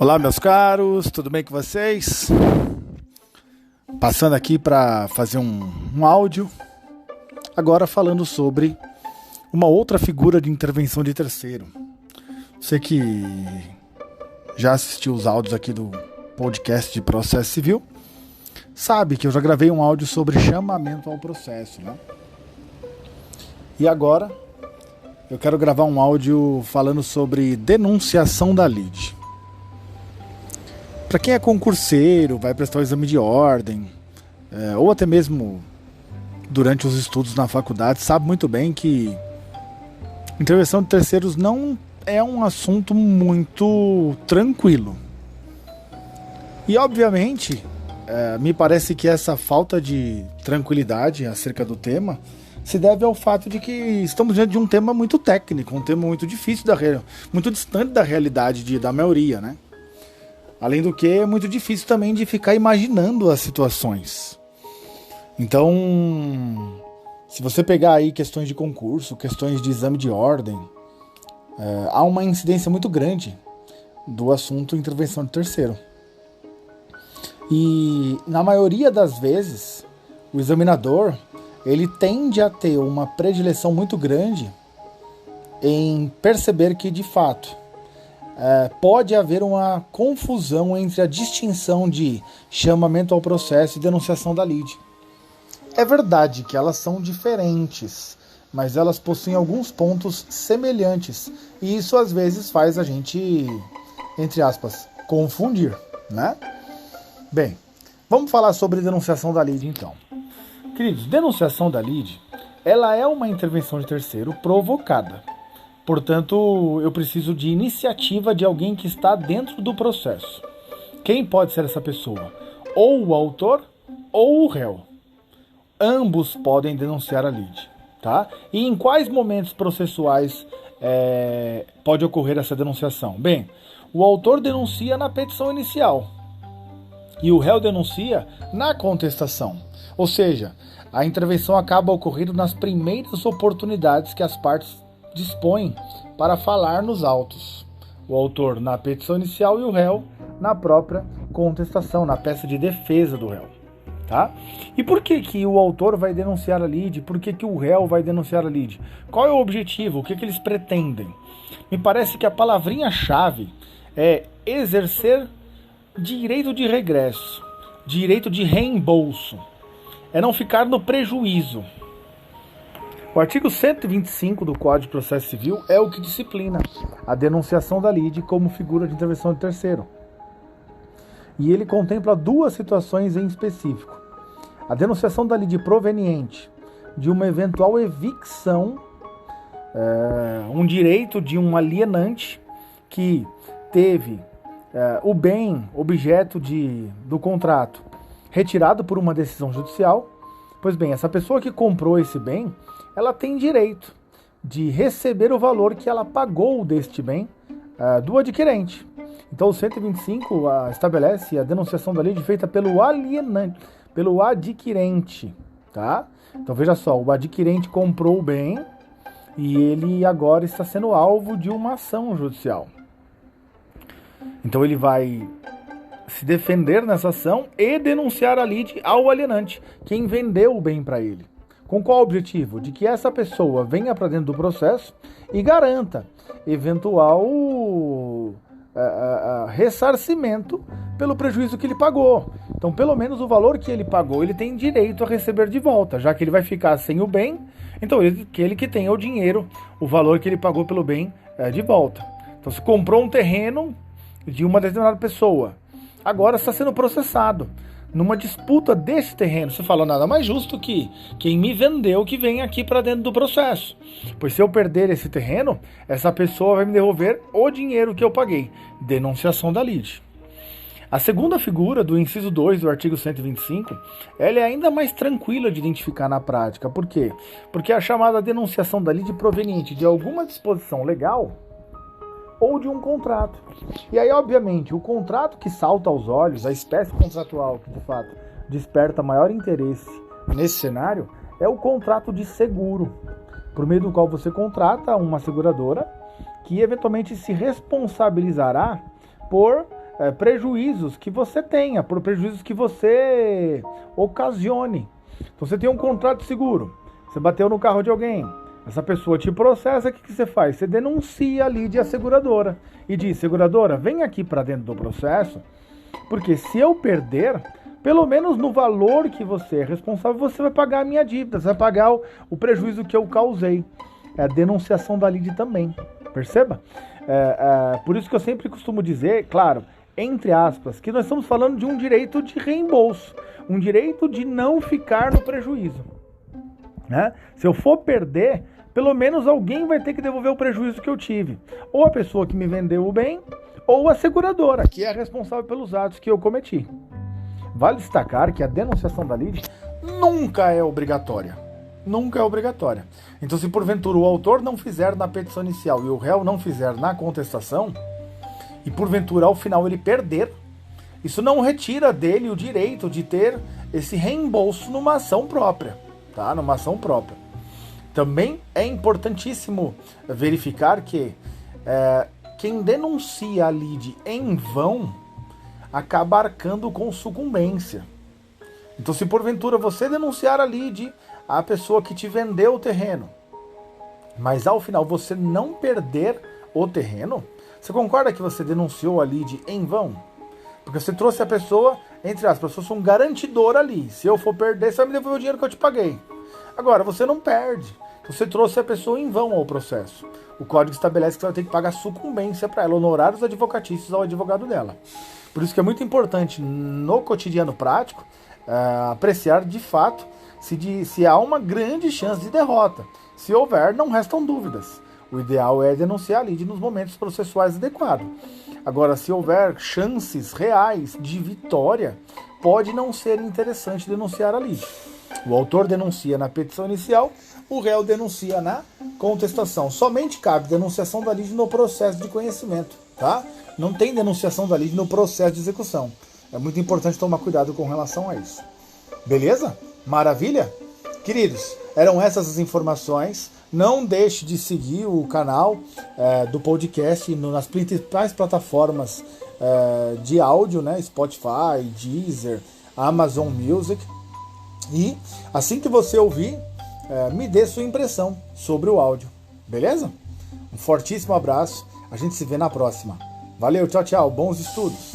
Olá, meus caros, tudo bem com vocês? Passando aqui para fazer um áudio, agora falando sobre uma outra figura de intervenção de terceiro. Você que já assistiu os áudios aqui do podcast de processo civil, sabe que eu já gravei um áudio sobre chamamento ao processo, né? E agora eu quero gravar um áudio falando sobre denunciação da lide. Para quem é concurseiro, vai prestar o exame de ordem, ou até mesmo durante os estudos na faculdade, sabe muito bem que intervenção de terceiros não é um assunto muito tranquilo. E obviamente, me parece que essa falta de tranquilidade acerca do tema se deve ao fato de que estamos diante de um tema muito técnico, um tema muito difícil, muito distante da realidade da maioria, né? Além do que, é muito difícil também de ficar imaginando as situações. Então, se você pegar aí questões de concurso, questões de exame de ordem, há uma incidência muito grande do assunto intervenção de terceiro. E, na maioria das vezes, o examinador ele tende a ter uma predileção muito grande em perceber que, de fato, pode haver uma confusão entre a distinção de chamamento ao processo e denunciação da lide. É verdade que elas são diferentes, mas elas possuem alguns pontos semelhantes, e isso às vezes faz a gente, entre aspas, confundir, né? Bem, vamos falar sobre denunciação da lide então. Queridos, denunciação da lide, ela é uma intervenção de terceiro provocada. Portanto, eu preciso de iniciativa de alguém que está dentro do processo. Quem pode ser essa pessoa? Ou o autor ou o réu. Ambos podem denunciar a lide, tá? E em quais momentos processuais pode ocorrer essa denunciação? Bem, o autor denuncia na petição inicial e o réu denuncia na contestação. Ou seja, a intervenção acaba ocorrendo nas primeiras oportunidades que as partes dispõe para falar nos autos. O autor na petição inicial e o réu na própria contestação, na peça de defesa do réu. Tá? E por que o autor vai denunciar a lide? Por que o réu vai denunciar a lide? Qual é o objetivo? O que eles pretendem? Me parece que a palavrinha-chave é exercer direito de regresso, direito de reembolso. É não ficar no prejuízo. O artigo 125 do Código de Processo Civil é o que disciplina a denunciação da lide como figura de intervenção de terceiro. E ele contempla duas situações em específico. A denunciação da lide proveniente de uma eventual evicção, um direito de um alienante que teve o bem objeto do contrato retirado por uma decisão judicial. Pois bem, essa pessoa que comprou esse bem, ela tem direito de receber o valor que ela pagou deste bem do adquirente. Então o 125 estabelece a denunciação da lide feita pelo alienante, pelo adquirente, tá? Então veja só, o adquirente comprou o bem e ele agora está sendo alvo de uma ação judicial. Então ele vai se defender nessa ação e denunciar a lide ao alienante, quem vendeu o bem para ele. Com qual objetivo? De que essa pessoa venha para dentro do processo e garanta eventual ressarcimento pelo prejuízo que ele pagou. Então, pelo menos o valor que ele pagou, ele tem direito a receber de volta, já que ele vai ficar sem o bem, então ele que tenha o dinheiro, o valor que ele pagou pelo bem de volta. Então, se comprou um terreno de uma determinada pessoa, agora está sendo processado. Numa disputa desse terreno, você fala, nada mais justo que quem me vendeu que venha aqui para dentro do processo. Pois se eu perder esse terreno, essa pessoa vai me devolver o dinheiro que eu paguei. Denunciação da lide. A segunda figura do inciso 2 do artigo 125, ela é ainda mais tranquila de identificar na prática. Por quê? Porque é a chamada denunciação da lide proveniente de alguma disposição legal ou de um contrato. E aí, obviamente, o contrato que salta aos olhos, a espécie contratual que, de fato, desperta maior interesse nesse cenário, é o contrato de seguro, por meio do qual você contrata uma seguradora que, eventualmente, se responsabilizará por prejuízos que você tenha, por prejuízos que você ocasione. Então você tem um contrato de seguro, você bateu no carro de alguém, essa pessoa te processa, o que você faz? Você denuncia a lide à seguradora e diz: seguradora, vem aqui para dentro do processo, porque se eu perder, pelo menos no valor que você é responsável, você vai pagar a minha dívida, você vai pagar o prejuízo que eu causei. É a denunciação da lide também, perceba? Por isso que eu sempre costumo dizer, claro, entre aspas, que nós estamos falando de um direito de reembolso, um direito de não ficar no prejuízo. Né? Se eu for perder, pelo menos alguém vai ter que devolver o prejuízo que eu tive. Ou a pessoa que me vendeu o bem, ou a seguradora, que é responsável pelos atos que eu cometi. Vale destacar que a denunciação da lide nunca é obrigatória. Nunca é obrigatória. Então, se porventura o autor não fizer na petição inicial e o réu não fizer na contestação, e porventura ao final ele perder, isso não retira dele o direito de ter esse reembolso numa ação própria, tá? Numa ação própria. Também é importantíssimo verificar que quem denuncia a lide em vão acaba arcando com sucumbência. Então, se porventura você denunciar a lide à pessoa que te vendeu o terreno, mas ao final você não perder o terreno, você concorda que você denunciou a lide em vão? Porque você trouxe a pessoa, entre aspas, fosse um garantidor ali. Se eu for perder, você vai me devolver o dinheiro que eu te paguei. Agora, você não perde. Você trouxe a pessoa em vão ao processo. O código estabelece que você vai ter que pagar sucumbência para ela, honorários advocatícios ao advogado dela. Por isso que é muito importante, no cotidiano prático, apreciar de fato se há uma grande chance de derrota. Se houver, não restam dúvidas. O ideal é denunciar a lide nos momentos processuais adequados. Agora, se houver chances reais de vitória, pode não ser interessante denunciar a lide. O autor denuncia na petição inicial, o réu denuncia na contestação. Somente cabe denunciação da lide no processo de conhecimento, tá? Não tem denunciação da lide no processo de execução. É muito importante tomar cuidado com relação a isso. Beleza? Maravilha? Queridos, eram essas as informações. Não deixe de seguir o canal do podcast nas principais plataformas de áudio, né? Spotify, Deezer, Amazon Music. E assim que você ouvir, me dê sua impressão sobre o áudio. Beleza? Um fortíssimo abraço. A gente se vê na próxima. Valeu, tchau, tchau. Bons estudos.